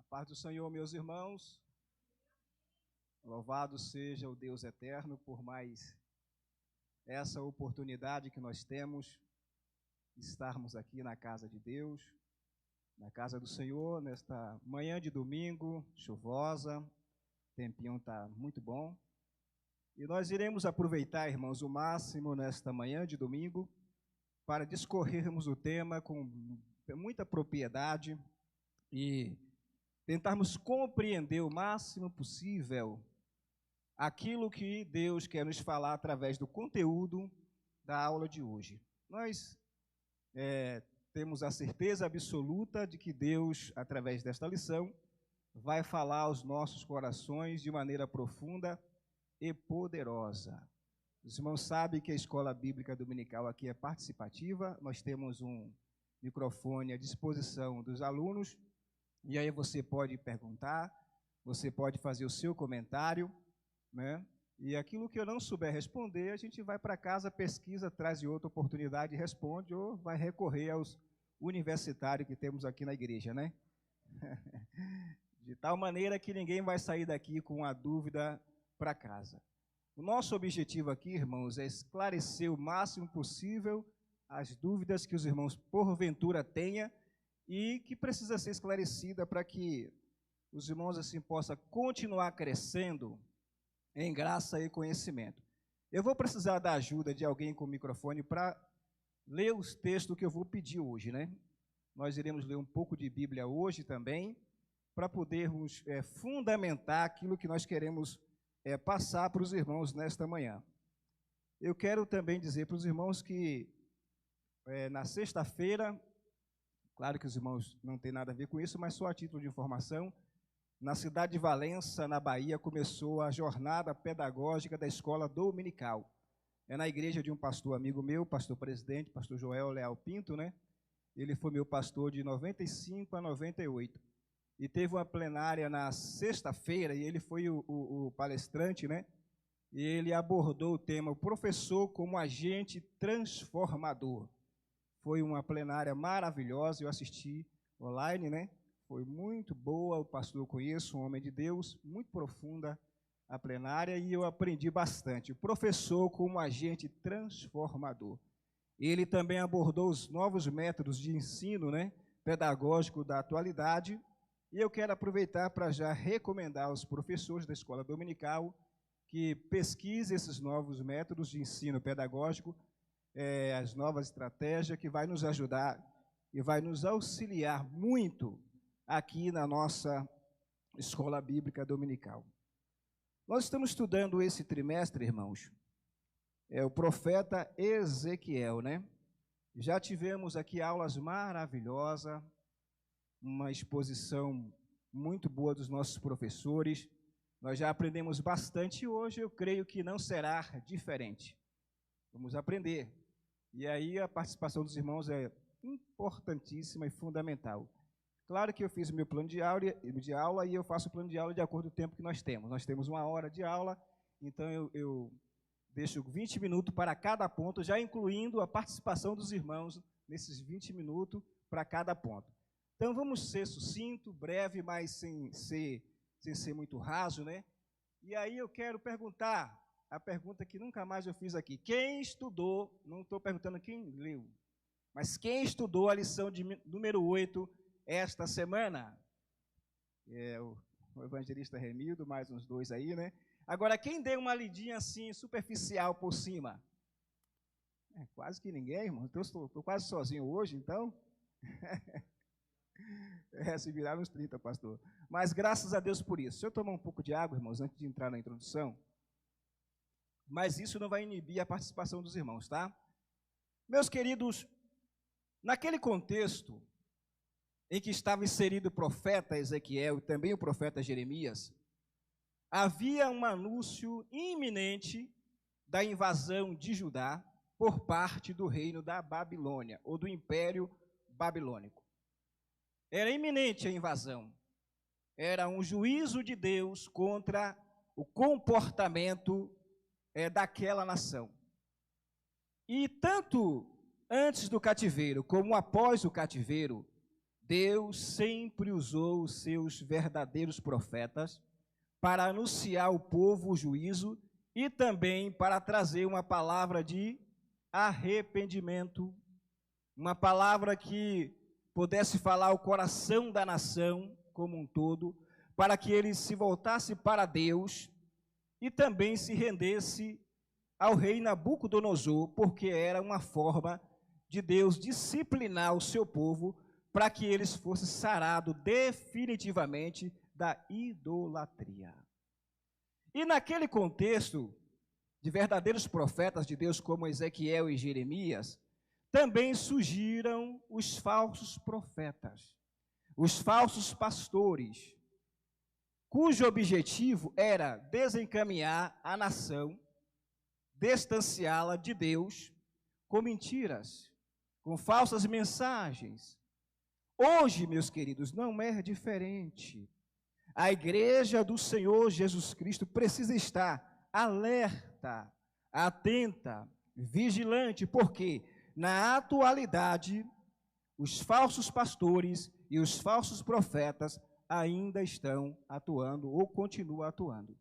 Paz do Senhor, meus irmãos. Louvado seja o Deus eterno por mais essa oportunidade que nós temos de estarmos aqui na casa de Deus, na casa do Senhor, nesta manhã de domingo, chuvosa, o tempinho está muito bom. E nós iremos aproveitar, irmãos, o máximo nesta manhã de domingo para discorrermos o tema com muita propriedade e tentarmos compreender o máximo possível aquilo que Deus quer nos falar através do conteúdo da aula de hoje. Nós temos a certeza absoluta de que Deus, através desta lição, vai falar aos nossos corações de maneira profunda e poderosa. Os irmãos sabem que a Escola Bíblica Dominical aqui é participativa, nós temos um microfone à disposição dos alunos, e aí você pode perguntar, você pode fazer o seu comentário, né? E aquilo que eu não souber responder, a gente vai para casa, pesquisa, traz outra oportunidade e responde, ou vai recorrer aos universitários que temos aqui na igreja, né? De tal maneira que ninguém vai sair daqui com a dúvida para casa. O nosso objetivo aqui, irmãos, é esclarecer o máximo possível as dúvidas que os irmãos porventura tenham e que precisa ser esclarecida para que os irmãos assim possam continuar crescendo em graça e conhecimento. Eu vou precisar da ajuda de alguém com o microfone para ler os textos que eu vou pedir hoje, né? Nós iremos ler um pouco de Bíblia hoje também, para podermos fundamentar aquilo que nós queremos passar para os irmãos nesta manhã. Eu quero também dizer para os irmãos que na sexta-feira, claro que os irmãos não têm nada a ver com isso, mas só a título de informação, na cidade de Valença, na Bahia, começou a jornada pedagógica da escola dominical. É na igreja de um pastor amigo meu, pastor presidente, pastor Joel Leal Pinto, né? Ele foi meu pastor de 95 a 98. E teve uma plenária na sexta-feira, e ele foi o palestrante, né? E ele abordou o tema, o professor como agente transformador. Foi uma plenária maravilhosa, eu assisti online, né? Foi muito boa, o pastor eu conheço, um homem de Deus, muito profunda a plenária, e eu aprendi bastante. O professor como agente transformador. Ele também abordou os novos métodos de ensino, né? Pedagógico da atualidade, e eu quero aproveitar para já recomendar aos professores da escola dominical que pesquisem esses novos métodos de ensino pedagógico, as novas estratégias que vai nos ajudar e vai nos auxiliar muito aqui na nossa escola bíblica dominical. Nós estamos estudando esse trimestre, irmãos, o profeta Ezequiel, né? Já tivemos aqui aulas maravilhosas, uma exposição muito boa dos nossos professores. Nós já aprendemos bastante e hoje eu creio que não será diferente. Vamos aprender. E aí a participação dos irmãos é importantíssima e fundamental. Claro que eu fiz o meu plano de aula e eu faço o plano de aula de acordo com o tempo que nós temos. Nós temos 1 hora de aula, então eu deixo 20 minutos para cada ponto, já incluindo a participação dos irmãos nesses 20 minutos para cada ponto. Então vamos ser sucinto, breve, mas sem ser muito raso, né? E aí eu quero perguntar a pergunta que nunca mais eu fiz aqui. Quem estudou, não estou perguntando quem leu, mas quem estudou a lição de número 8 esta semana? O evangelista Remildo, mais uns dois aí, né? Agora, quem deu uma lidinha assim, superficial por cima? Quase que ninguém, irmão. Estou quase sozinho hoje, então. Se virar uns 30, pastor. Mas graças a Deus por isso. Deixa eu tomar um pouco de água, irmãos, antes de entrar na introdução. Mas isso não vai inibir a participação dos irmãos, tá? Meus queridos, naquele contexto em que estava inserido o profeta Ezequiel e também o profeta Jeremias, havia um anúncio iminente da invasão de Judá por parte do reino da Babilônia, ou do Império Babilônico. Era iminente a invasão. Era um juízo de Deus contra o comportamento daquela nação. E tanto antes do cativeiro como após o cativeiro, Deus sempre usou os seus verdadeiros profetas para anunciar ao povo o juízo e também para trazer uma palavra de arrependimento, uma palavra que pudesse falar ao coração da nação como um todo, para que ele se voltasse para Deus e também se rendesse ao rei Nabucodonosor, porque era uma forma de Deus disciplinar o seu povo para que eles fossem sarados definitivamente da idolatria. E naquele contexto de verdadeiros profetas de Deus como Ezequiel e Jeremias, também surgiram os falsos profetas, os falsos pastores, cujo objetivo era desencaminhar a nação, distanciá-la de Deus com mentiras, com falsas mensagens. Hoje, meus queridos, não é diferente. A igreja do Senhor Jesus Cristo precisa estar alerta, atenta, vigilante, porque na atualidade os falsos pastores e os falsos profetas ainda estão atuando ou continuam atuando.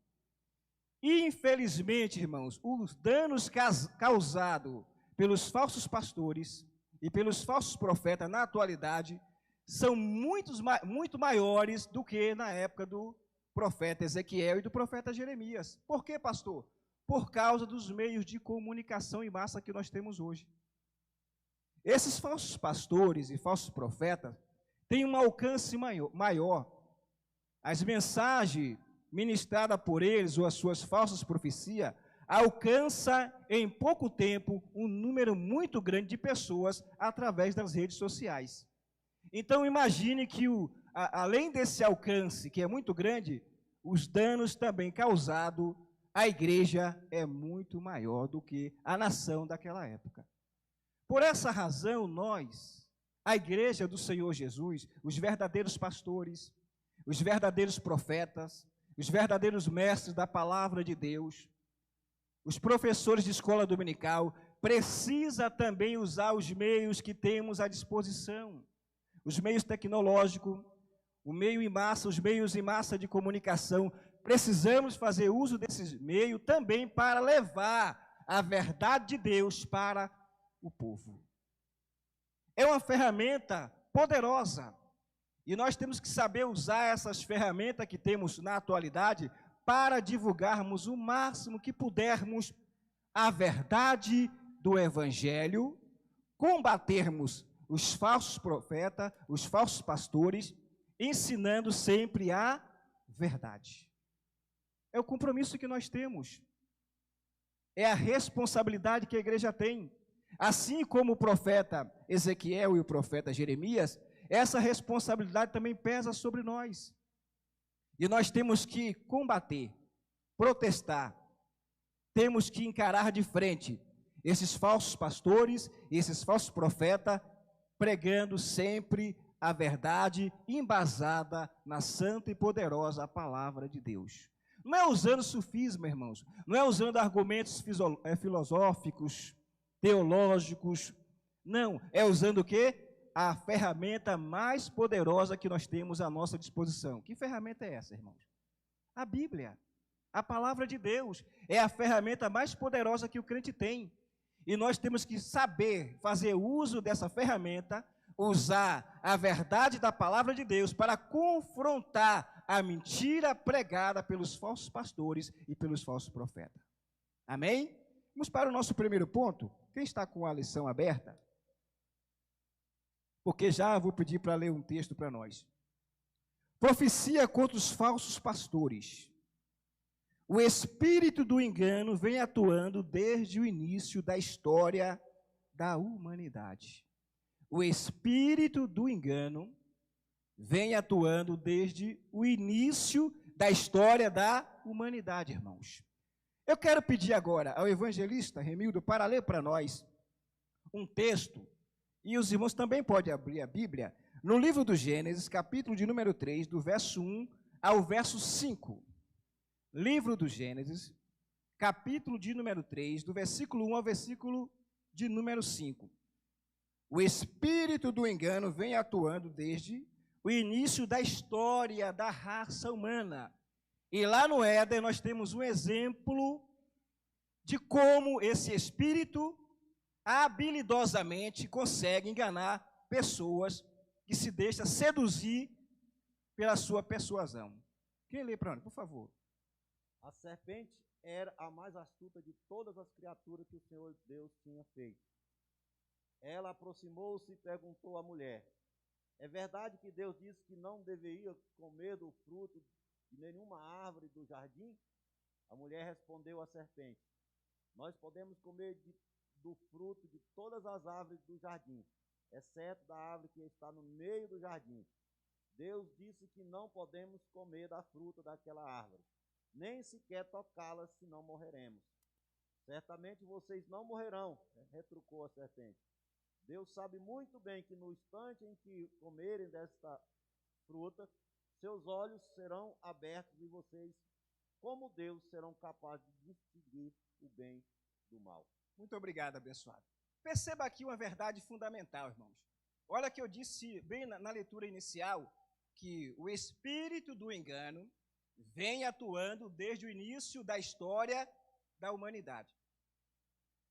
Infelizmente, irmãos, os danos causados pelos falsos pastores e pelos falsos profetas na atualidade são muito maiores do que na época do profeta Ezequiel e do profeta Jeremias. Por quê, pastor? Por causa dos meios de comunicação em massa que nós temos hoje. Esses falsos pastores e falsos profetas têm um alcance maior. As mensagens ministradas por eles ou as suas falsas profecias alcançam em pouco tempo um número muito grande de pessoas através das redes sociais. Então imagine que além desse alcance, que é muito grande, os danos também causados à igreja é muito maior do que a nação daquela época. Por essa razão, nós, a igreja do Senhor Jesus, os verdadeiros pastores, os verdadeiros profetas, os verdadeiros mestres da palavra de Deus, os professores de escola dominical, precisa também usar os meios que temos à disposição, os meios tecnológicos, os meios em massa de comunicação. Precisamos fazer uso desses meios também para levar a verdade de Deus para o povo. É uma ferramenta poderosa e nós temos que saber usar essas ferramentas que temos na atualidade para divulgarmos o máximo que pudermos a verdade do Evangelho, combatermos os falsos profetas, os falsos pastores, ensinando sempre a verdade. É o compromisso que nós temos, é a responsabilidade que a igreja tem. Assim como o profeta Ezequiel e o profeta Jeremias, essa responsabilidade também pesa sobre nós. E nós temos que combater, protestar, temos que encarar de frente esses falsos pastores, esses falsos profetas, pregando sempre a verdade embasada na santa e poderosa palavra de Deus. Não é usando sofisma, irmãos, não é usando argumentos filosóficos, teológicos, não, é usando o quê? A ferramenta mais poderosa que nós temos à nossa disposição. Que ferramenta é essa, irmãos? A Bíblia, a palavra de Deus, é a ferramenta mais poderosa que o crente tem. E nós temos que saber fazer uso dessa ferramenta, usar a verdade da palavra de Deus para confrontar a mentira pregada pelos falsos pastores e pelos falsos profetas. Amém? Vamos para o nosso primeiro ponto. Quem está com a lição aberta? Porque já vou pedir para ler um texto para nós. Profecia contra os falsos pastores. O espírito do engano vem atuando desde o início da história da humanidade. O espírito do engano vem atuando desde o início da história da humanidade, irmãos. Eu quero pedir agora ao evangelista Remildo para ler para nós um texto, e os irmãos também podem abrir a Bíblia, no livro do Gênesis, capítulo de número 3, do verso 1 ao verso 5. Livro do Gênesis, capítulo de número 3, do versículo 1 ao versículo de número 5. O espírito do engano vem atuando desde o início da história da raça humana. E lá no Éden nós temos um exemplo de como esse espírito habilidosamente consegue enganar pessoas que se deixam seduzir pela sua persuasão. Quem lê para nós, por favor? A serpente era a mais astuta de todas as criaturas que o Senhor Deus tinha feito. Ela aproximou-se e perguntou à mulher: é verdade que Deus disse que não deveria comer do fruto de nenhuma árvore do jardim? A mulher respondeu à serpente: nós podemos comer do fruto de todas as árvores do jardim, exceto da árvore que está no meio do jardim. Deus disse que não podemos comer da fruta daquela árvore, nem sequer tocá-la, senão morreremos. Certamente vocês não morrerão, retrucou a serpente. Deus sabe muito bem que no instante em que comerem desta fruta, seus olhos serão abertos e vocês, como Deus, serão capazes de distinguir o bem do mal. Muito obrigado, abençoado. Perceba aqui uma verdade fundamental, irmãos. Olha que eu disse bem na leitura inicial, que o espírito do engano vem atuando desde o início da história da humanidade.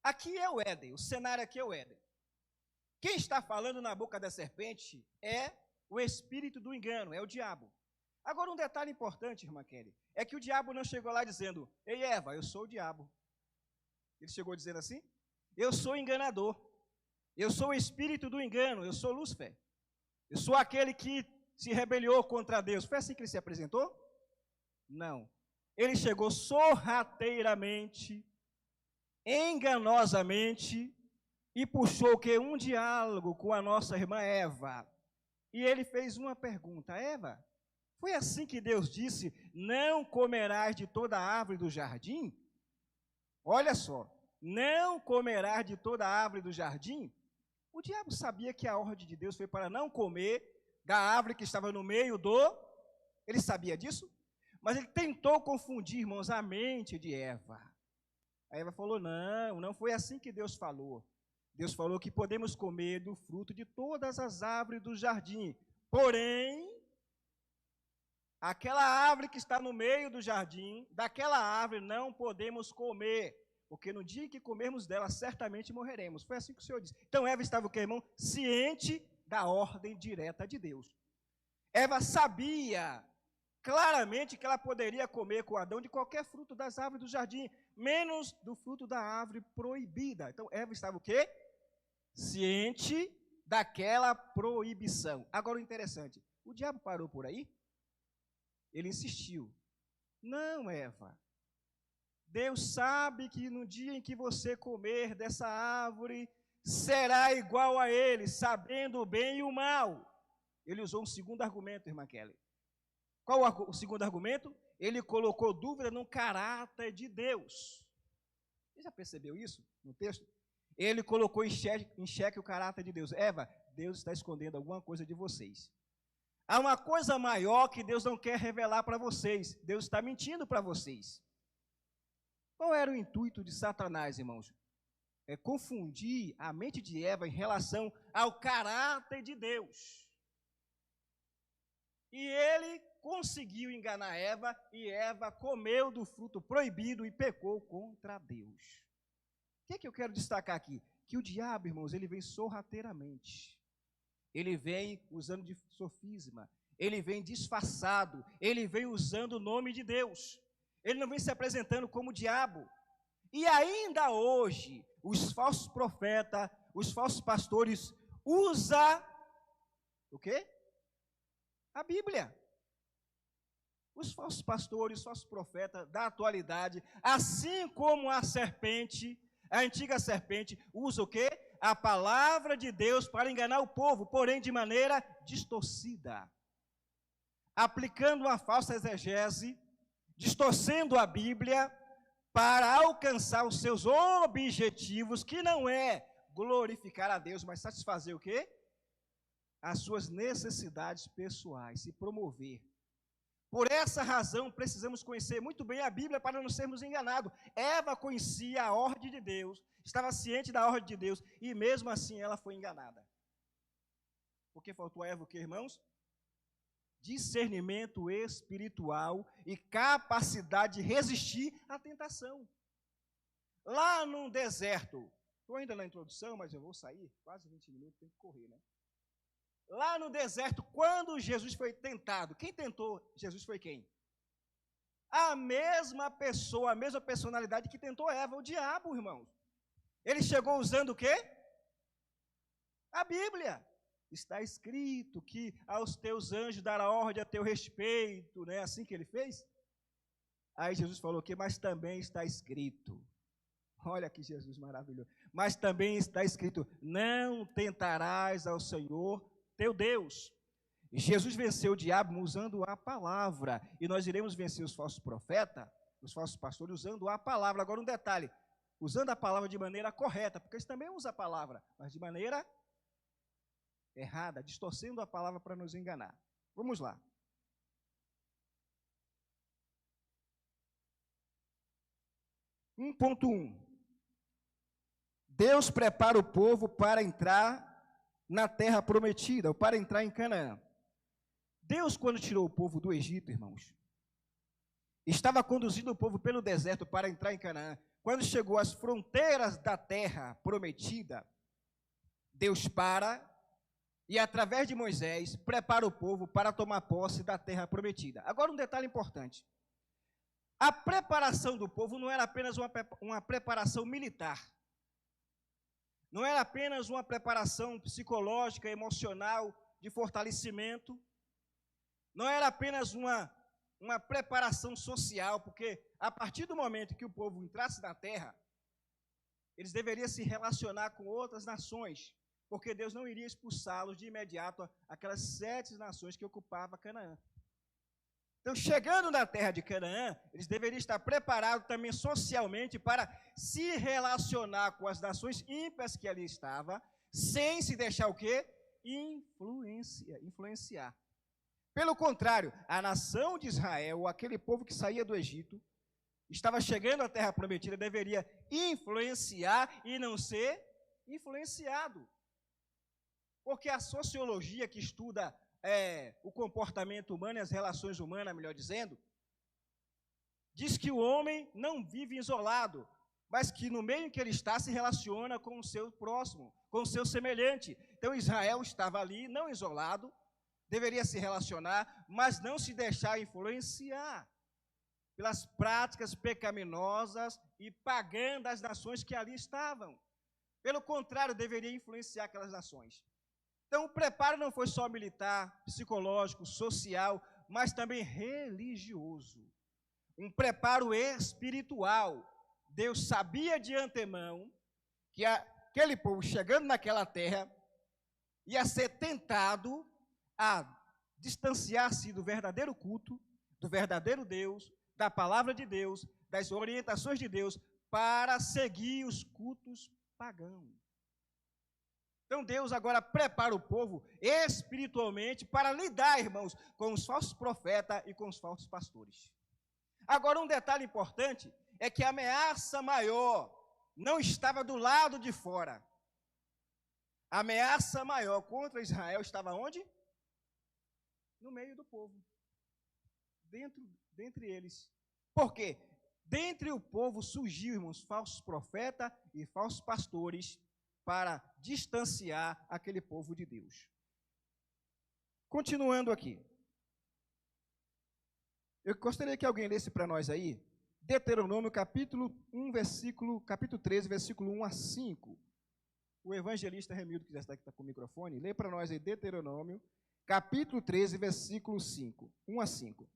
Aqui é o Éden, o cenário aqui é o Éden. Quem está falando na boca da serpente é o espírito do engano, é o diabo. Agora, um detalhe importante, irmã Kelly, é que o diabo não chegou lá dizendo: ei, Eva, eu sou o diabo. Ele chegou dizendo assim: eu sou enganador, eu sou o espírito do engano, eu sou Lúcifer, eu sou aquele que se rebeliou contra Deus. Foi assim que ele se apresentou? Não. Ele chegou sorrateiramente, enganosamente, e puxou que um diálogo com a nossa irmã Eva. E ele fez uma pergunta: Eva, foi assim que Deus disse, não comerás de toda a árvore do jardim? Olha só, não comerás de toda a árvore do jardim? O diabo sabia que a ordem de Deus foi para não comer da árvore que estava no meio do... Ele sabia disso? Mas ele tentou confundir, irmãos, a mente de Eva. A Eva falou: não, não foi assim que Deus falou. Deus falou que podemos comer do fruto de todas as árvores do jardim. Porém, aquela árvore que está no meio do jardim, daquela árvore não podemos comer, porque no dia em que comermos dela, certamente morreremos. Foi assim que o Senhor disse. Então, Eva estava o quê, irmão? Ciente da ordem direta de Deus. Eva sabia claramente que ela poderia comer com Adão de qualquer fruto das árvores do jardim, menos do fruto da árvore proibida. Então, Eva estava o quê? Ciente daquela proibição. Agora, o interessante, o diabo parou por aí? Ele insistiu: não, Eva, Deus sabe que no dia em que você comer dessa árvore, será igual a ele, sabendo o bem e o mal. Ele usou um segundo argumento, irmã Kelly. Qual o segundo argumento? Ele colocou dúvida no caráter de Deus. Você já percebeu isso no texto? Ele colocou em xeque o caráter de Deus. Eva, Deus está escondendo alguma coisa de vocês. Há uma coisa maior que Deus não quer revelar para vocês. Deus está mentindo para vocês. Qual era o intuito de Satanás, irmãos? É confundir a mente de Eva em relação ao caráter de Deus. E ele conseguiu enganar Eva, e Eva comeu do fruto proibido e pecou contra Deus. O que eu quero destacar aqui? Que o diabo, irmãos, ele vem sorrateiramente. Ele vem usando de sofisma, ele vem disfarçado, ele vem usando o nome de Deus. Ele não vem se apresentando como diabo. E ainda hoje, os falsos profetas, os falsos pastores usam o quê? A Bíblia. Os falsos pastores, os falsos profetas da atualidade, assim como a serpente, a antiga serpente, usa o quê? A palavra de Deus para enganar o povo, porém de maneira distorcida. Aplicando uma falsa exegese, distorcendo a Bíblia para alcançar os seus objetivos, que não é glorificar a Deus, mas satisfazer o quê? As suas necessidades pessoais, se promover. Por essa razão, precisamos conhecer muito bem a Bíblia para não sermos enganados. Eva conhecia a ordem de Deus, estava ciente da ordem de Deus, e mesmo assim ela foi enganada. Porque faltou a Eva o quê, irmãos? Discernimento espiritual e capacidade de resistir à tentação. Lá no deserto, estou ainda na introdução, mas eu vou sair, quase 20 minutos, tem que correr, né? Lá no deserto, quando Jesus foi tentado, quem tentou Jesus foi quem? A mesma pessoa, a mesma personalidade que tentou Eva, o diabo, irmãos. Ele chegou usando o quê? A Bíblia. Está escrito que aos teus anjos dará ordem a teu respeito, não é assim que ele fez? Aí Jesus falou o quê? Mas também está escrito. Olha que Jesus maravilhoso. Mas também está escrito, não tentarás ao Senhor teu Deus. Jesus venceu o diabo usando a palavra, e nós iremos vencer os falsos profetas, os falsos pastores, usando a palavra. Agora um detalhe, usando a palavra de maneira correta, porque eles também usam a palavra, mas de maneira errada, distorcendo a palavra para nos enganar. Vamos lá. Ponto 1. Deus prepara o povo para entrar na terra prometida, ou para entrar em Canaã. Deus, quando tirou o povo do Egito, irmãos, estava conduzindo o povo pelo deserto para entrar em Canaã. Quando chegou às fronteiras da terra prometida, Deus para e, através de Moisés, prepara o povo para tomar posse da terra prometida. Agora, um detalhe importante. A preparação do povo não era apenas uma preparação militar. Não era apenas uma preparação psicológica, emocional, de fortalecimento. Não era apenas uma preparação social, porque a partir do momento que o povo entrasse na terra, eles deveriam se relacionar com outras nações, porque Deus não iria expulsá-los de imediato aquelas 7 nações que ocupavam Canaã. Então, chegando na terra de Canaã, eles deveriam estar preparados também socialmente para se relacionar com as nações ímpias que ali estavam, sem se deixar o quê? Influenciar. Pelo contrário, a nação de Israel, aquele povo que saía do Egito, estava chegando à terra prometida, deveria influenciar e não ser influenciado. Porque a sociologia que estuda o comportamento humano e as relações humanas, melhor dizendo, diz que o homem não vive isolado, mas que no meio em que ele está se relaciona com o seu próximo, com o seu semelhante. Então Israel estava ali, não isolado, deveria se relacionar, mas não se deixar influenciar pelas práticas pecaminosas e pagãs das nações que ali estavam. Pelo contrário, deveria influenciar aquelas nações. Então, o preparo não foi só militar, psicológico, social, mas também religioso. Um preparo espiritual. Deus sabia de antemão que aquele povo, chegando naquela terra, ia ser tentado a distanciar-se do verdadeiro culto, do verdadeiro Deus, da palavra de Deus, das orientações de Deus, para seguir os cultos pagãos. Então Deus agora prepara o povo espiritualmente para lidar, irmãos, com os falsos profetas e com os falsos pastores. Agora, um detalhe importante é que a ameaça maior não estava do lado de fora. A ameaça maior contra Israel estava onde? No meio do povo. Dentre eles. Por quê? Dentre o povo surgiu, irmãos, falsos profetas e falsos pastores para distanciar aquele povo de Deus. Continuando aqui. Eu gostaria que alguém lesse para nós aí, Deuteronômio capítulo 13, versículo 1 a 5. O evangelista Remildo, que já está aqui com o microfone, lê para nós aí Deuteronômio, capítulo 13, versículo 5, 1 a 5.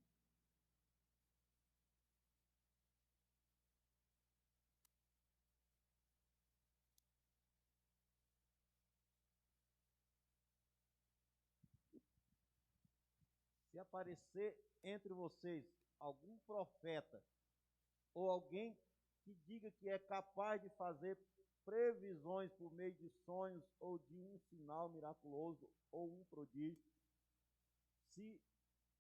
Se aparecer entre vocês algum profeta ou alguém que diga que é capaz de fazer previsões por meio de sonhos ou de um sinal miraculoso ou um prodígio, se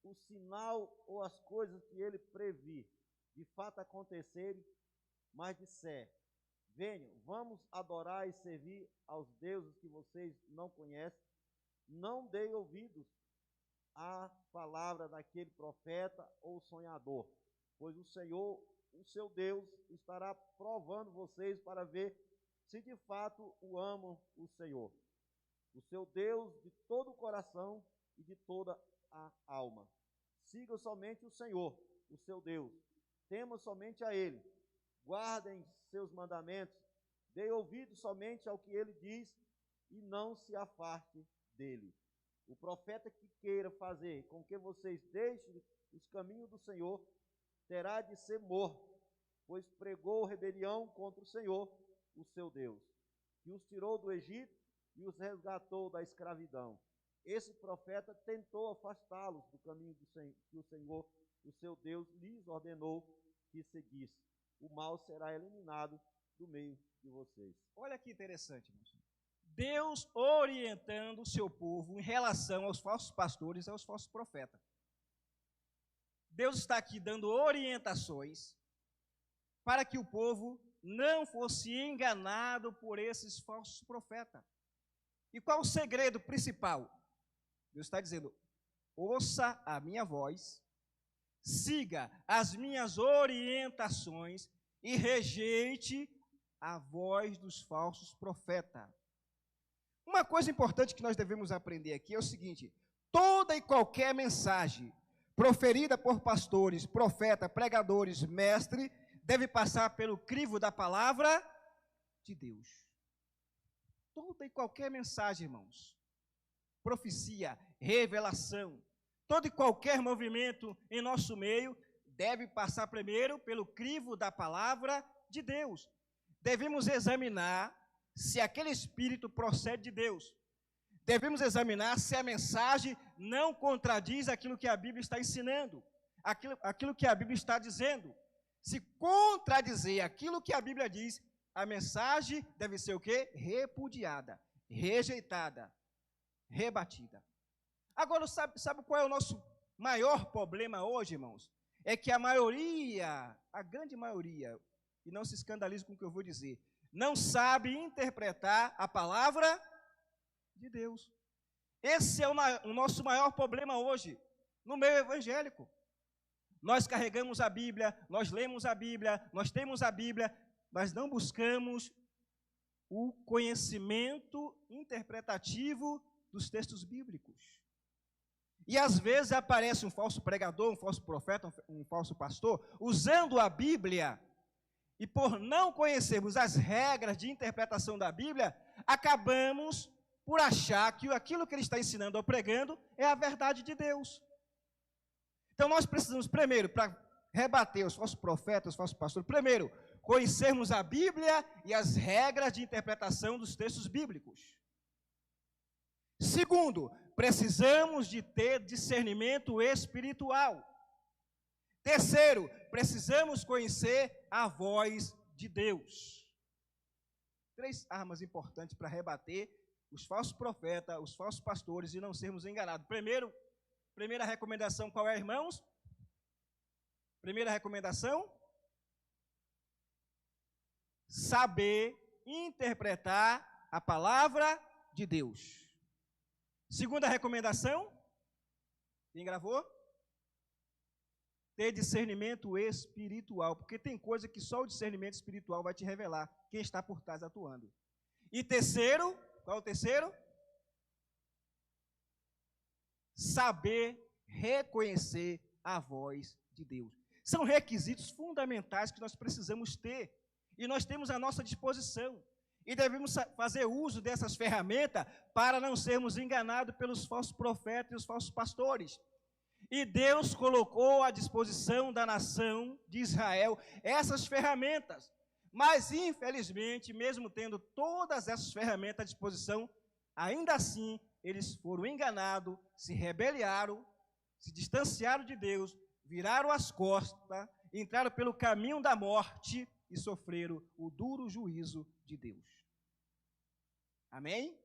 o sinal ou as coisas que ele previr de fato acontecerem, mas disser: venham, vamos adorar e servir aos deuses que vocês não conhecem, não deem ouvidos à palavra daquele profeta ou sonhador, pois o Senhor, o seu Deus, estará provando vocês para ver se de fato o amam o Senhor, o seu Deus, de todo o coração e de toda a alma. Sigam somente o Senhor, o seu Deus, temam somente a Ele, guardem seus mandamentos, deem ouvido somente ao que Ele diz e não se afaste dele. O profeta que queira fazer com que vocês deixem os caminhos do Senhor terá de ser morto, pois pregou rebelião contra o Senhor, o seu Deus, que os tirou do Egito e os resgatou da escravidão. Esse profeta tentou afastá-los do caminho que o Senhor, o seu Deus, lhes ordenou que seguisse. O mal será eliminado do meio de vocês. Olha que interessante, irmãos. Deus orientando o seu povo em relação aos falsos pastores e aos falsos profetas. Deus está aqui dando orientações para que o povo não fosse enganado por esses falsos profetas. E qual o segredo principal? Deus está dizendo: ouça a minha voz, siga as minhas orientações e rejeite a voz dos falsos profetas. Uma coisa importante que nós devemos aprender aqui é o seguinte: toda e qualquer mensagem proferida por pastores, profetas, pregadores, mestres, deve passar pelo crivo da palavra de Deus. Toda e qualquer mensagem, irmãos, profecia, revelação, todo e qualquer movimento em nosso meio deve passar primeiro pelo crivo da palavra de Deus. Devemos examinar se aquele espírito procede de Deus. Devemos examinar se a mensagem não contradiz aquilo que a Bíblia está ensinando, aquilo que a Bíblia está dizendo. Se contradizer aquilo que a Bíblia diz, a mensagem deve ser o quê? Repudiada, rejeitada, rebatida. Agora, sabe qual é o nosso maior problema hoje, irmãos? É que a maioria, a grande maioria, e não se escandalize com o que eu vou dizer, não sabe interpretar a palavra de Deus. Esse é o nosso maior problema hoje, no meio evangélico. Nós carregamos a Bíblia, nós lemos a Bíblia, nós temos a Bíblia, mas não buscamos o conhecimento interpretativo dos textos bíblicos. E às vezes aparece um falso pregador, um falso profeta, um falso pastor, usando a Bíblia, e por não conhecermos as regras de interpretação da Bíblia, acabamos por achar que aquilo que ele está ensinando ou pregando é a verdade de Deus. Então nós precisamos primeiro, para rebater os falsos profetas, os falsos pastores, primeiro, conhecermos a Bíblia e as regras de interpretação dos textos bíblicos. Segundo, precisamos de ter discernimento espiritual. Terceiro, precisamos conhecer a voz de Deus. 3 armas importantes para rebater os falsos profetas, os falsos pastores e não sermos enganados. Primeira recomendação, qual é, irmãos? Primeira recomendação: saber interpretar a palavra de Deus. Segunda recomendação, quem gravou? Ter discernimento espiritual, porque tem coisa que só o discernimento espiritual vai te revelar quem está por trás atuando. E terceiro, qual é o terceiro? Saber reconhecer a voz de Deus. São requisitos fundamentais que nós precisamos ter, e nós temos à nossa disposição. E devemos fazer uso dessas ferramentas para não sermos enganados pelos falsos profetas e os falsos pastores. E Deus colocou à disposição da nação de Israel essas ferramentas. Mas, infelizmente, mesmo tendo todas essas ferramentas à disposição, ainda assim, eles foram enganados, se rebelaram, se distanciaram de Deus, viraram as costas, entraram pelo caminho da morte e sofreram o duro juízo de Deus. Amém?